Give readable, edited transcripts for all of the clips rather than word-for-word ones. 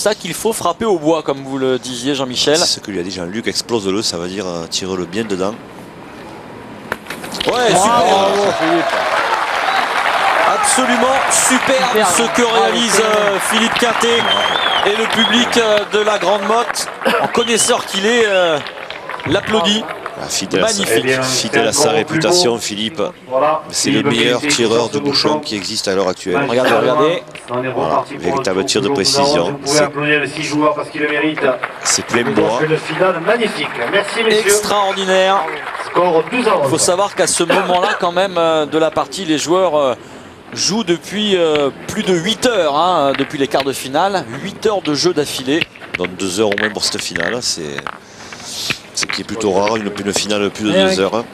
ça qu'il faut frapper au bois, comme vous le disiez, Jean-Michel. C'est ce que lui a dit Jean-Luc, explose-le, ça veut dire tire-le bien dedans. Ouais, super. Absolument superbe ce que réalise Philippe Quintet et le public de la Grande Motte, en connaisseur qu'il est, l'applaudit. Fidèle à sa réputation, Philippe. C'est le meilleur tireur de bouchon qui existe à l'heure actuelle. Regardez. Voilà, véritable tir de précision. C'est plein bois. Extraordinaire. Il faut savoir qu'à ce moment-là, quand même, de la partie, les joueurs jouent depuis plus de 8 heures, hein, depuis les quarts de finale. 8 heures de jeu d'affilée. Donc 2 heures au moins pour cette finale. C'est ce qui est plutôt rare, une finale de plus de 2 heures. Hein.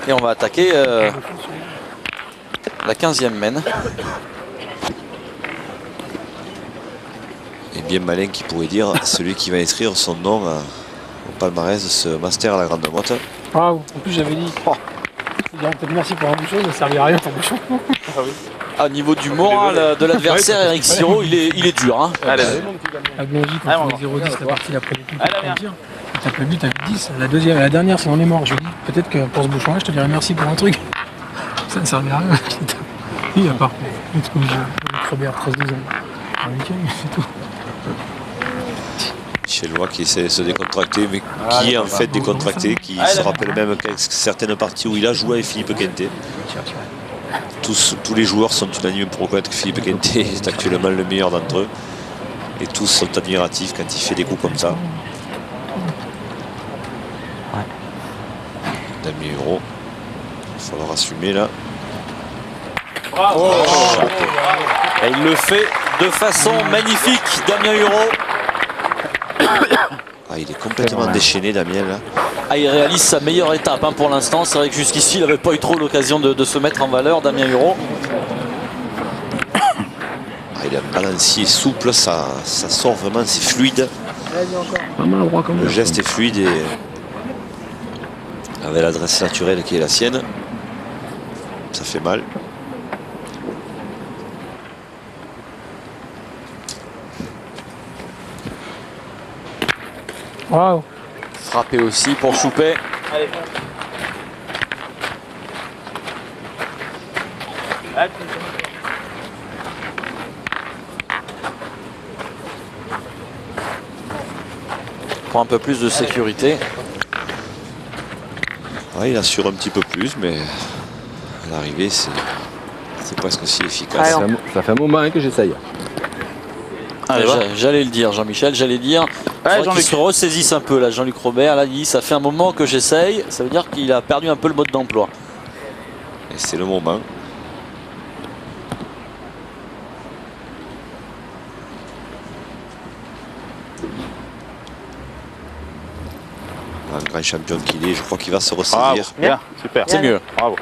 Et on va attaquer la 15e mène. Et bien malin qui pourrait dire celui qui va inscrire son nom au palmarès de ce Master à la Grande Motte. Ah, en plus j'avais dit, il dirait peut-être merci pour un bouchon, ça ne servira à rien pour bouchon. Au niveau du moral de l'adversaire, Eric Siro, il est dur. Hein. La Blongie, quand on est 0-10, la partie la première plus, tu tapes le but à 10, la deuxième et la dernière, c'est on est mort. Je dis, peut-être que pour ce bouchon-là, je te dirais merci pour un truc. Ça ne servira à rien. Et à part, comme je Robert 13-12 ans, c'est tout. Chellois qui essaie de se décontracter, mais qui est en fait décontracté, qui se rappelle même certaines parties où il a joué avec Philippe Quintet. Tous les joueurs sont unanimes pour reconnaître que Philippe Quintet est actuellement le meilleur d'entre eux. Et tous sont admiratifs quand il fait des coups comme ça. Damien Hureau, il va falloir assumer là. Et il le fait de façon magnifique, Damien Hureau. Il est complètement déchaîné, Damien là. Il réalise sa meilleure étape hein, pour l'instant. C'est vrai que jusqu'ici il n'avait pas eu trop l'occasion de se mettre en valeur, Damien Hureau. Il est balancier souple, ça sort vraiment, c'est fluide. Le geste est fluide et avec l'adresse naturelle qui est la sienne, ça fait mal. Waouh. Frappé aussi pour Choupet. Allez. Pour un peu plus de sécurité. Il assure un petit peu plus, mais à l'arrivée, c'est presque aussi efficace. Ça fait un moment hein, que j'essaye. J'allais le dire, Jean-Michel, j'allais dire. Il se ressaisisse un peu là, Jean-Luc Robert. Là, il dit ça fait un moment que j'essaye. Ça veut dire qu'il a perdu un peu le mode d'emploi. Et c'est le moment. Un grand champion qu'il est, je crois qu'il va se ressaisir. Bien, super. C'est mieux. Bravo.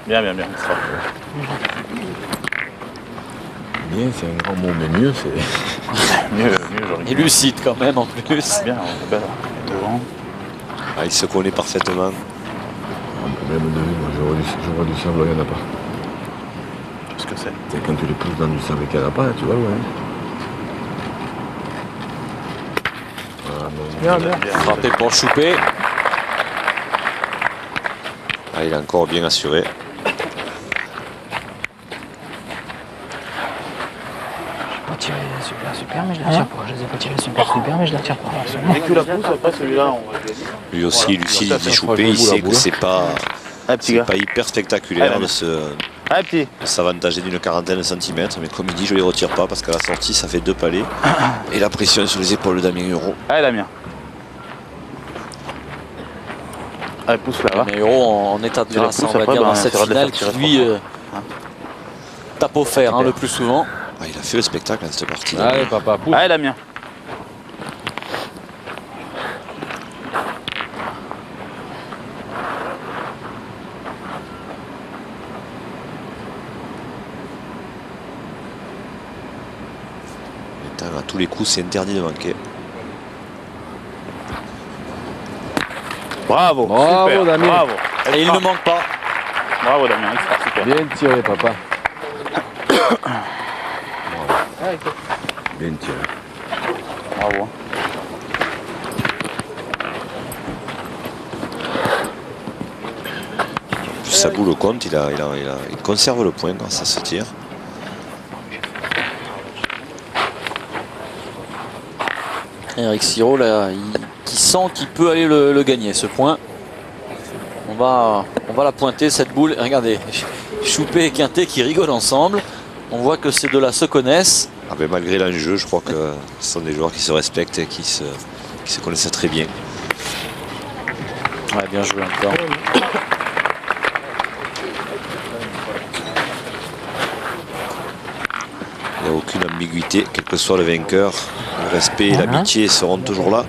Bien. Bien, c'est un grand mot, mais mieux, c'est. mieux, Et lucide quand même en plus. Bien, devant. Il se connaît parfaitement. Même de vue, moi j'aurais du sable, il n'y en a pas. Qu'est-ce que c'est? Quand tu les pousses dans du sable qu'il n'y en a pas, tu vois, ouais. Bien. Frappé pour Choupet. Il est encore bien assuré. Super, mais je la tire pas. Je les ai pas tirés super, mais je la tire pas. Dès que tu la pousses, après celui-là, on va le laisser. Lui aussi, Lucide, il dit Choupé, il sait que c'est pas hyper spectaculaire de s'avantager d'une quarantaine de centimètres. Mais comme il dit, je les retire pas parce qu'à la sortie, ça fait 2 palets. Et la pression sur les épaules de Damien Hureau. Allez, Damien. Allez, pousse là. Damien Hureau en état de grâce, on va dire, dans cette finale qui lui tape au fer le plus souvent. Il a fait le spectacle dans cette partie. Allez, papa, pousse. Allez, Damien. À tous les coups, c'est interdit de manquer. Bravo, Bravo, super, Damien. bravo. Et il ne manque pas. Bravo Damien, extra, super. Bien tiré, papa. Bien tiré. Bravo. Sa boule au compte, il conserve le point quand ça se tire. Eric Siro là, qui sent qu'il peut aller le gagner ce point. On va la pointer cette boule. Regardez, Choupé et Quintet qui rigolent ensemble. On voit que ces deux-là se connaissent. Ah ben, malgré l'enjeu, je crois que ce sont des joueurs qui se respectent et qui se connaissent très bien. Ouais, bien joué encore. Il n'y a aucune ambiguïté, quel que soit le vainqueur. Le respect et l'amitié seront toujours là.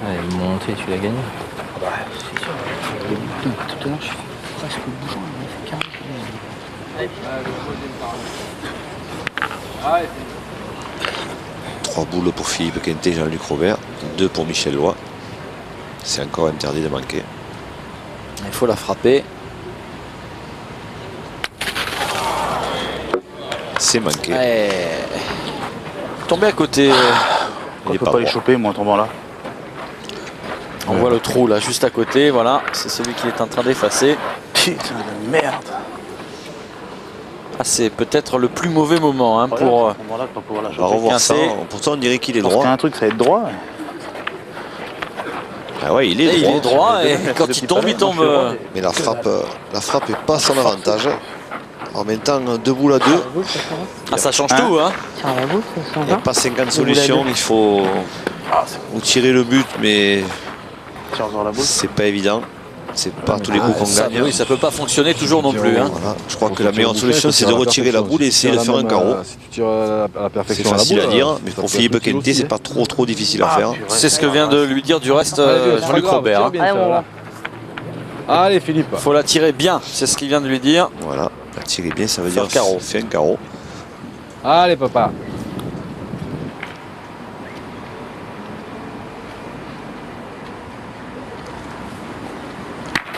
Ouais, monté, tu l'as gagné. Tout à l'heure, je fais presque le bouchon, il fait 40. 3 boules pour Philippe Quintet et Jean-Luc Robert, 2 pour Michel Loy. C'est encore interdit de manquer. Il faut la frapper. C'est manqué. Ouais. Tombé à côté. On ne peut pas les choper, moi, en tombant là. On voit le trou là, juste à côté. Voilà, c'est celui qui est en train d'effacer. Putain de merde. Ah, c'est peut-être le plus mauvais moment hein, pour. On va revoir ça. Pourtant, on dirait qu'il est Parce droit. qu'un truc, ça va être droit. Ah ouais, il est Et droit. il est droit et quand il tombe. Mais la frappe est pas son avantage. En même temps, 2 boules à 2. Ah, ça change tout, hein. Tiens, la boule, ça s'en Il n'y a va. pas 50 solutions. Il faut ou tirer le but, mais c'est pas évident. C'est pas tous les coups qu'on Ça, gagne. oui, ça peut pas fonctionner toujours non plus. Hein. Voilà. Je crois que la meilleure solution, c'est de retirer la boule et essayer de faire un carreau. Si tu tires à la C'est perfection facile à dire, mais ça pour peut Philippe être utile Quintet, aussi. c'est pas trop difficile à faire. C'est ce que vient de lui dire du reste Allez, c'est Jean-Luc pas grave, Robert. tire Hein. bien, ça, voilà. Allez, Philippe. Faut la tirer bien, c'est ce qu'il vient de lui dire. Voilà, la tirer bien, ça veut Faire dire carreau. faire un carreau. Allez, papa.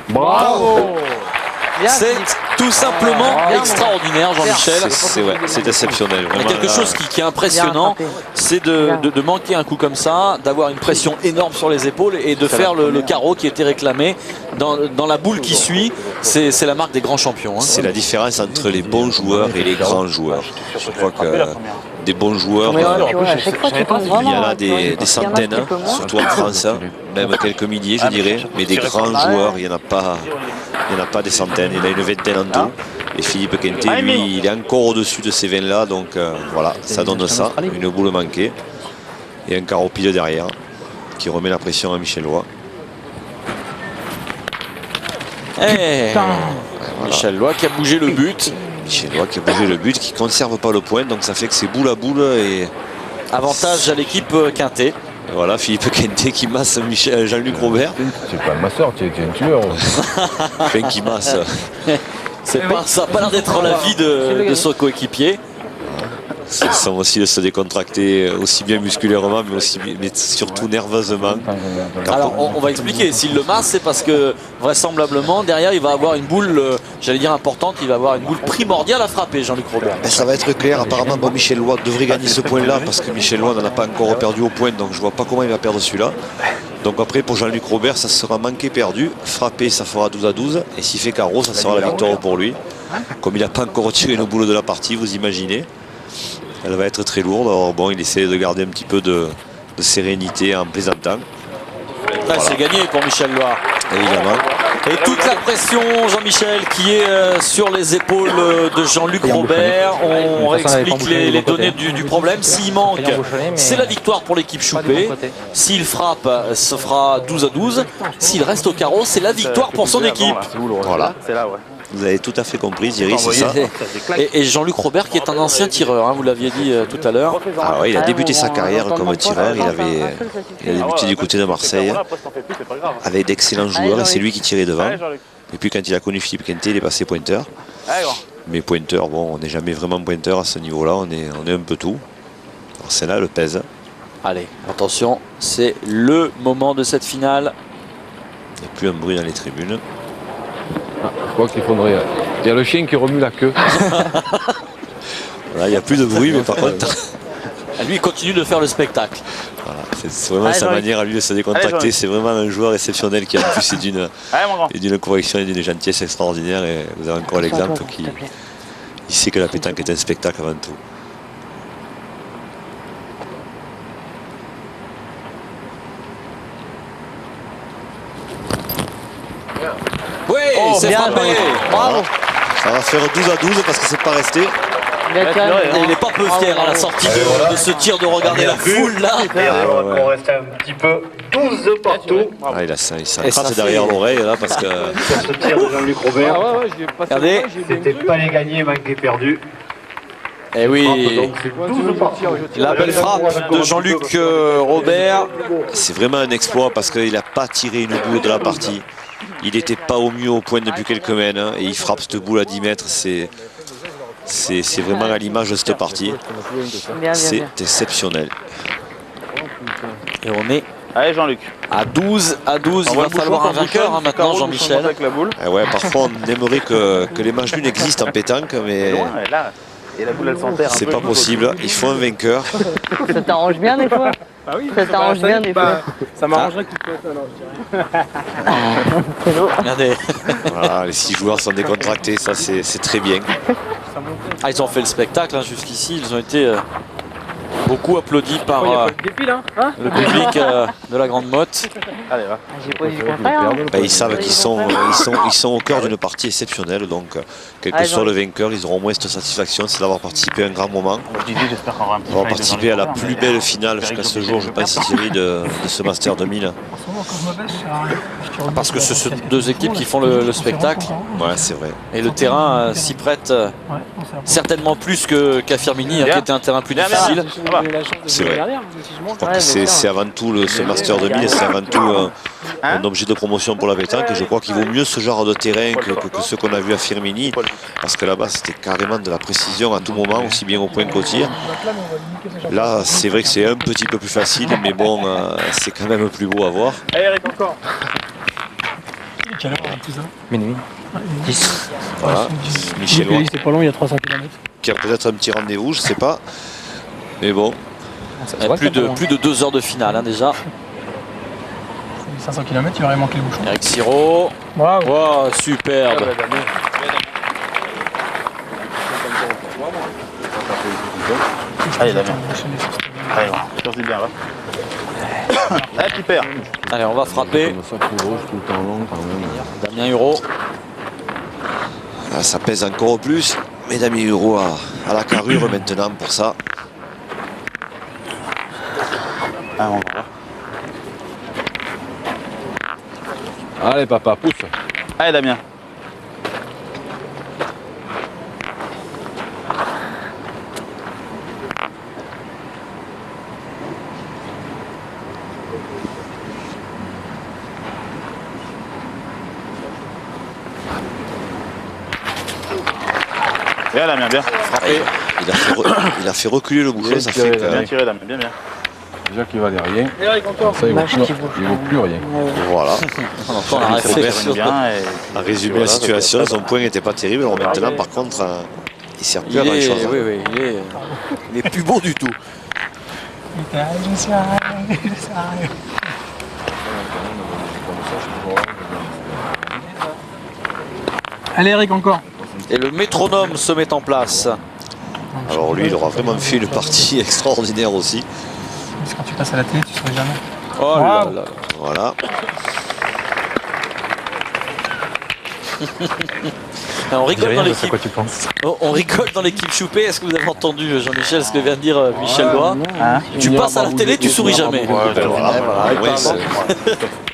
Bravo. C'est tout simplement extraordinaire, Jean-Michel. C'est exceptionnel. Il y a Vraiment, quelque là, chose qui est impressionnant, c'est de manquer un coup comme ça, d'avoir une pression énorme sur les épaules et de faire le carreau qui était réclamé dans la boule qui suit. C'est la marque des grands champions. Hein. c'est la différence entre les bons joueurs et les grands joueurs. Je crois que des bons joueurs, Tu vois, à chaque fois, tu penses il y vraiment. en a des centaines, un petit peu moins. surtout en France, hein, même quelques milliers, je dirais. Mais des grands joueurs, il n'y en a pas des centaines. Il y en a une vingtaine en tout. Et Philippe Quintet, lui, il est encore au-dessus de ces 20-là. Donc voilà, ça donne ça. Une boule manquée. Et un carreau pile derrière qui remet la pression à Michel Loy. Eh, Michel Loy qui a bougé le but. Michel Loy qui a bougé le but, qui ne conserve pas le point. Donc ça fait que c'est boule à boule. Et Avantage à l'équipe Quintet. voilà, Philippe Quintet qui masse Jean-Luc Robert. C'est pas ma soeur, tu es un tueur. Enfin, qui masse. Ça n'a pas l'air d'être l'avis de son coéquipier. Ça semble aussi de se décontracter aussi bien musculairement mais surtout nerveusement. Alors on va expliquer, s'il le masse c'est parce que vraisemblablement derrière il va avoir une boule, j'allais dire importante, il va avoir une boule primordiale à frapper Jean-Luc Robert. Ben, ça va être clair, apparemment bon, Michel Loy devrait gagner ce point là parce que Michel Loy n'en a pas encore perdu au point, donc je vois pas comment il va perdre celui-là. Donc après pour Jean-Luc Robert ça sera manqué perdu, frappé ça fera 12 à 12 et s'il fait carreau ça sera la victoire pour lui. Comme il n'a pas encore retiré une boule de la partie, vous imaginez. Elle va être très lourde. Alors bon, il essaie de garder un petit peu de sérénité en plaisantant. Là c'est gagné pour Michel Loy. Évidemment. Et toute la pression, Jean-Michel, qui est sur les épaules de Jean-Luc Robert. On réexplique les données du problème. S'il manque, c'est la victoire pour l'équipe Choupé. S'il frappe, ce fera 12 à 12. S'il reste au carreau, c'est la victoire pour son équipe. Voilà. C'est là, ouais. Vous avez tout à fait compris, Thierry, c'est ça. Et Jean-Luc Robert qui est un ancien tireur, hein, vous l'aviez dit tout à l'heure. Alors, il a débuté sa carrière comme tireur. Il a débuté du côté de Marseille avec d'excellents joueurs et c'est lui qui tirait devant. Et puis quand il a connu Philippe Quintet, il est passé pointeur. Mais pointeur, bon, on n'est jamais vraiment pointeur à ce niveau-là. On est un peu tout. Alors celle-là, elle pèse. Allez, attention, c'est le moment de cette finale. Il n'y a plus un bruit dans les tribunes. crois qu'il faudrait. Il y a le chien qui remue la queue. Là, il n'y a plus de bruit, mais par contre, Lui, il continue de faire le spectacle. voilà, c'est vraiment sa manière à lui de se décontracter. C'est vraiment un joueur exceptionnel qui en plus est d'une correction et d'une gentillesse extraordinaire. Et vous avez encore l'exemple qui il sait que la pétanque est un spectacle avant tout. Oui, c'est frappé. Bravo. Ça va faire 12 à 12 parce que c'est pas resté. Et il n'est pas peu fier à la sortie de ce tir de regarder la foule là. On reste un petit peu 12 partout. Ah, il s'encrase derrière l'oreille là parce que. Sur ce tir de Jean-Luc Robert. Regardez. C'était pas les gagnés, manqué perdu. Et oui, Donc c'est 12 partout. la belle frappe de Jean-Luc Robert. C'est vraiment un exploit parce qu'il n'a pas tiré une boule de la partie. Il n'était pas au mieux au point depuis quelques mènes hein, et il frappe cette boule à 10 mètres. C'est vraiment à l'image de cette partie. C'est exceptionnel. Et on est Allez Jean-Luc. à 12 à 12. Il va falloir un vainqueur hein, maintenant, Jean-Michel. Ah ouais, parfois on aimerait que les matchs nuls existent en pétanque, mais Là. Et la boule elle s'enterre. c'est pas possible. Il faut un vainqueur. Ça t'arrange bien des fois. Ah oui, Ça t'arrange bien des fois. Ça m'arrangerait que tu te fasses alors, je dirais. Regardez. Voilà, les 6 joueurs sont décontractés, ça c'est très bien. Ah, ils ont fait le spectacle hein, jusqu'ici. Ils ont été beaucoup applaudis par Il n'y a pas de dépile, hein, le public de la Grande Motte. Allez va. J'ai pas dit le contraire. Hein. Ben, ils savent qu'ils sont au cœur d'une partie exceptionnelle, donc quel que soit le vainqueur, ils auront au moins cette satisfaction, c'est d'avoir participé à un grand moment. J'espère qu'on aura un petit D'avoir participé à la plus belle finale jusqu'à ce jour, je pense, Thierry, de ce Master 2000. Parce que ce sont deux équipes qui font le spectacle. Ouais, c'est vrai. Et le terrain s'y prête certainement plus qu'à Firmini, hein, qui était un terrain plus difficile. C'est vrai. Je crois que c'est avant tout ce Master 2000, c'est avant tout un objet de promotion pour la pétanque. Et je crois qu'il vaut mieux ce genre de terrain que ce qu'on a vu à Firmini. Parce que là-bas, c'était carrément de la précision à tout moment, aussi bien au point qu'au tir. Là, c'est vrai que c'est un petit peu plus facile, mais bon, c'est quand même plus beau à voir. Allez Eric encore. Quelle heure tout ça Minuit. 10. Voilà. Michel Loin, C'est pas long, il y a 300 km. qui a peut-être un petit rendez-vous, je sais pas. Mais bon, Plus de 2 heures de finale hein, déjà. 500 km, il aurait manqué le bouchon. Eric Siro. Waouh. Wow, superbe. Allez Damien. Allez, sursis bien là. Allez petit père. Allez, on va frapper. Comme ça, tout rouge, tout le temps long quand même. Damien Huro. là, ça pèse encore plus. Mais Damien Huro à la carrure maintenant pour ça. Ah, on va voir. Allez papa, pousse. Allez Damien. Bien Damien, bien. Frappé. Il a fait reculer le bouchon, ça fait Bien que... tiré Damien, bien bien. Déjà qu'il valait rien. Eric encore. Ça, il vaut plus rien. Voilà. On entend la Robert réflexion. Bien et... A résumé la situation, son point n'était pas terrible. Alors maintenant, par contre, il sert plus à grand chose. Oui, il est plus beau du tout. Allez Eric encore. Et le métronome se met en place. Alors lui, il aura vraiment fait une partie extraordinaire aussi. Parce que quand tu passes à la télé, tu ne saurais jamais. Oh là là. Voilà. On rigole dans l'équipe. quoi tu penses? On rigole dans l'équipe Choupé. Est-ce que vous avez entendu Jean-Michel ce que vient de dire Michel Doigt? Hein Tu passes à la télé, tu souris jamais. Ouais,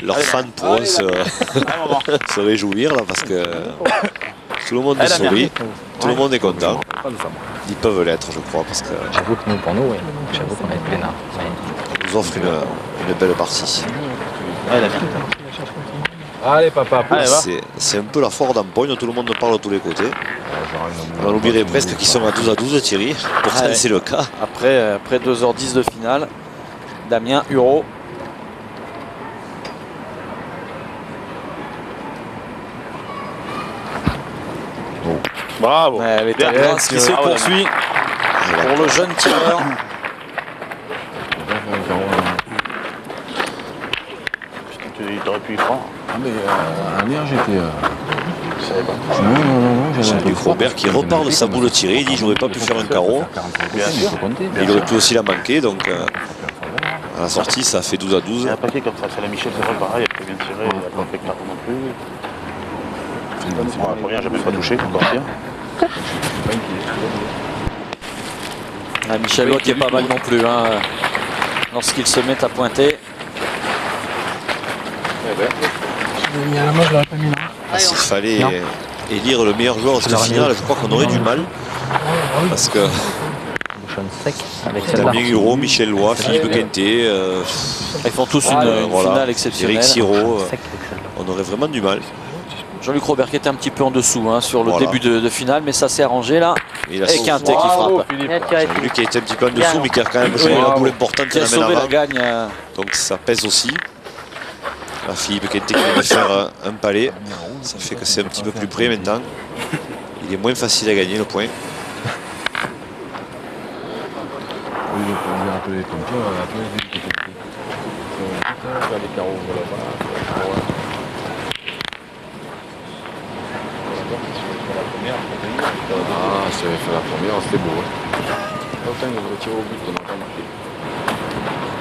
leurs fans pourront se réjouir là parce que tout le monde sourit, tout le monde est content. Ils peuvent l'être, je crois, parce que J'avoue que nous, pour nous, oui. J'avoue qu'on va être peinard. ça nous offre une belle partie. Allez Damien. Allez papa, pousse. Allez, va. C'est un peu la foire d'empoigne, tout le monde parle de tous les côtés. On oublierait presque qu'ils sont à 12 à 12 Thierry, pourtant Ouais. c'est le cas. Après 2h10 de finale, Damien Huro. Bravo. L'état de grâce qui se poursuit pour le jeune tireur. Tu aurais pu y prendre. Ah mais hier j'étais... Je savais pas. Non, Jean-Luc Robert qui repart de sa boule tirée. Il dit j'aurais pas pu faire un carreau. Bien sûr. Il aurait pu aussi la manquer. Donc à la sortie ça fait 12 à 12. Il y a un paquet comme ça. C'est la Michel, c'est vrai, pareil. Elle fait bien tirer. Elle n'a pas fait carreau non plus. Bon, la première, j'ai même pas touché. Encore pire. Michel Lois qui est pas mal non plus hein, lorsqu'il se met à pointer. Il y a la main, je l'aurais pas mis là. S'il fallait élire le meilleur joueur de cette finale, je crois qu'on aurait du mal. Parce que Bouchon sec avec celle-là. Damien Hureau, Michel Lois, Philippe Quintet, Ils font tous une finale exceptionnelle. Eric Siro, on aurait vraiment du mal. Jean-Luc Robert qui était un petit peu en dessous hein, sur le Voilà. début de finale, mais ça s'est arrangé là. Et Et Quintet qui frappe. Lui qui a été un petit peu en dessous, mais qui a quand même joué la boule importante Qui a la main sauvé la avant. gagne. Donc ça pèse aussi. La Philippe Quintet qui vient de faire un palais. Ça fait que c'est un petit peu plus près maintenant. Il est moins facile à gagner le point. Oui, je peux dire appeler comme ça, appeler les faire des carreaux, voilà. Ah, si j'avais fait la première, c'était beau. Autant que je retire au but, on n'a pas marqué.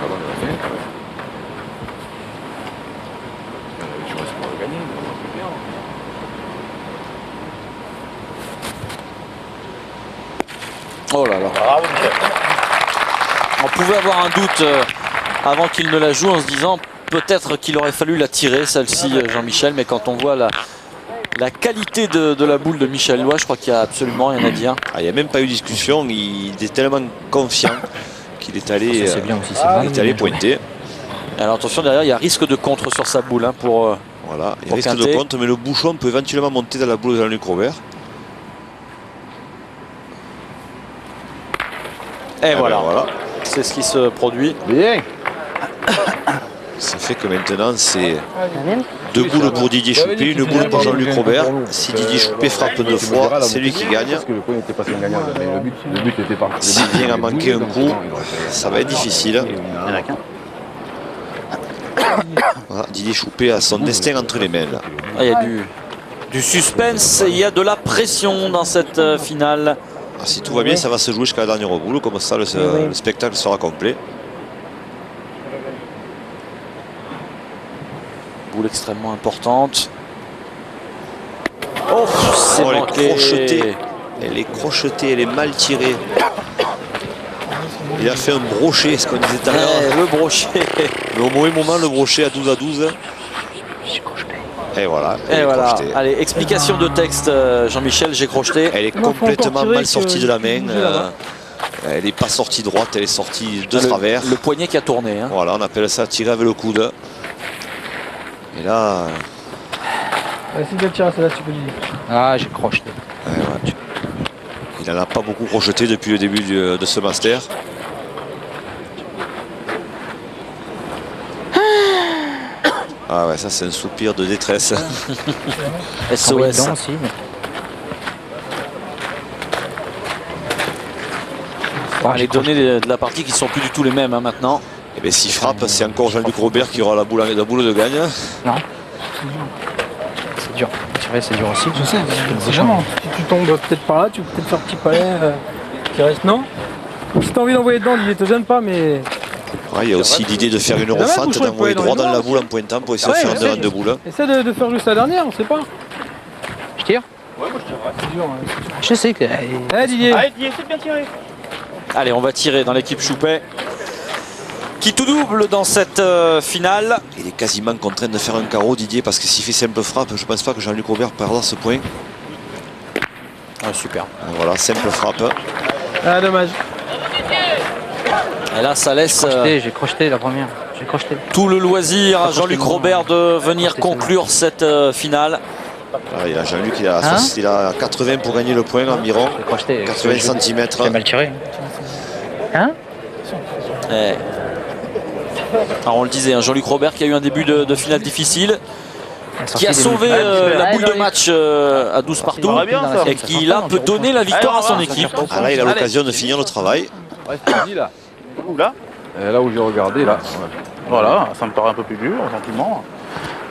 Pas mal la fin, quand même. On avait du reste pour le gagner, mais on a pu perdre. Oh là là. On pouvait avoir un doute avant qu'il ne la joue en se disant peut-être qu'il aurait fallu la tirer celle-ci Jean-Michel, mais quand on voit la qualité de la boule de Michel Lois, je crois qu'il n'y a absolument rien à dire. Il n'y a même pas eu de discussion, il est tellement confiant qu'il est allé, pointer. Alors attention, derrière il y a risque de contre sur sa boule hein, pour voilà, il pour risque Quintet. de contre, mais le bouchon peut éventuellement monter dans la boule de Jean-Luc Robert. Et voilà, voilà. C'est ce qui se produit. Bien. Ça fait que maintenant c'est 2 boules pour Didier Choupé, une boule pour Jean-Luc Robert. Si Didier Choupé frappe 2 fois, c'est lui qui gagne. Parce que le point n'était pas si gagnant, mais le but était parti. S'il vient à manquer un coup, ça va être difficile. Il y en a qu'un. Voilà, Didier Choupé a son destin entre les mains. Là. Il y a du suspense, et il y a de la pression dans cette finale. Alors, si tout va bien, ça va se jouer jusqu'à la dernière boule, comme ça le spectacle sera complet. Boule extrêmement importante. Oh, c'est elle est manqué. crochetée. Elle est crochetée, elle est mal tirée. Il a fait un brochet, ce qu'on disait tout à l'heure. Le brochet. Mais au mauvais moment, le brochet à 12 à 12. Et voilà. Et voilà. Crochetée. Allez, explication de texte, Jean-Michel, j'ai crocheté. Elle est complètement mal sortie de la main. Elle n'est pas sortie droite, elle est sortie de travers. Le poignet qui a tourné. Hein. Voilà, on appelle ça tirer avec le coude. Et là. Si tu tires, c'est là, tu peux dire. Ah, j'ai crocheté. Ouais. Il n'en a pas beaucoup crocheté depuis le début de ce master. Ah ouais, ça c'est un soupir de détresse. SOS. Aussi, mais... Les données de la partie qui sont plus du tout les mêmes hein, maintenant. Et bien s'il frappe, c'est encore Jean-Luc Robert qui aura la boule de gagne. Non. C'est dur. Tirer, c'est dur aussi. Je sais, c'est jamais. Si tu tombes peut-être par là, tu peux peut-être faire petit palais qui reste. Non. Si t'as envie d'envoyer dedans, il te gêne pas, mais. Ouais, il y a aussi l'idée de faire une refente, d'envoyer droit dans la boule en pointant pour essayer de faire un terrain de boule. Essaie de faire juste la dernière, on sait pas. Je tire. Ouais, moi je tire. C'est dur. Je sais que. Didier. Allez, Didier, c'est bien tiré. Allez, on va tirer dans l'équipe Choupet. Qui tout double dans cette finale. Il est quasiment contraint de faire un carreau, Didier, parce que s'il fait simple frappe, je ne pense pas que Jean-Luc Robert perdra ce point. Ah, super. Voilà, simple frappe. Ah, dommage. Et là, ça laisse J'ai crocheté la première. J'ai crocheté. tout le loisir à Jean-Luc Robert de venir conclure cette finale. Voilà, il a Jean-Luc, il a 80 pour gagner le point environ. J'ai crocheté. 80 cm. J'ai mal tiré. Hein? Alors on le disait, hein, Jean-Luc Robert qui a eu un début de finale difficile. qui a sauvé la boule de match à 12 partout et qui là peut donner la victoire à son équipe. Ah là, il a l'occasion de finir le travail. Ouais, c'est dit là. Où là? Là où j'ai regardé, là. Voilà, ça me paraît un peu plus dur, gentiment.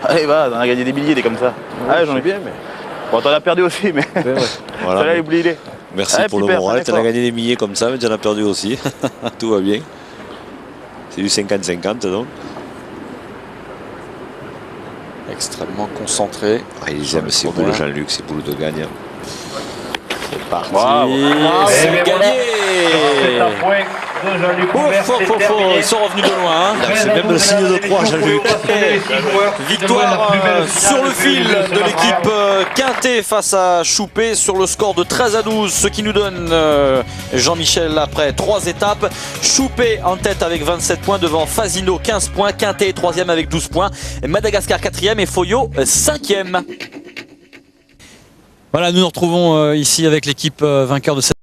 Allez, va, on a gagné des billets, des comme ça. Ouais, j'en ai bien, mais. Bon, t'en as perdu aussi, mais. Voilà. Celle-là, oubliez-les. Merci Allez, pour le petit père, moral. un Tu as effort. gagné des milliers comme ça, mais tu en as perdu aussi. Tout va bien. C'est du 50-50 donc. Extrêmement concentré. Ah, ils aiment ces boules, Jean-Luc, ces boules de gagne. C'est parti. Wow. C'est gagné. C'est un point de Jean-Luc Couvert, c'est terminé. Ils sont revenus de loin. Hein. Il a fait même le signe de croix, Jean-Luc. Victoire sur le fil de l'équipe Quintet face à Choupé sur le score de 13-12, ce qui nous donne Jean-Michel après 3 étapes. Choupé en tête avec 27 points devant Fasino 15 points, Quintet 3e avec 12 points, Madagascar 4e et Foyo 5e. Voilà, nous nous retrouvons ici avec l'équipe vainqueur de cette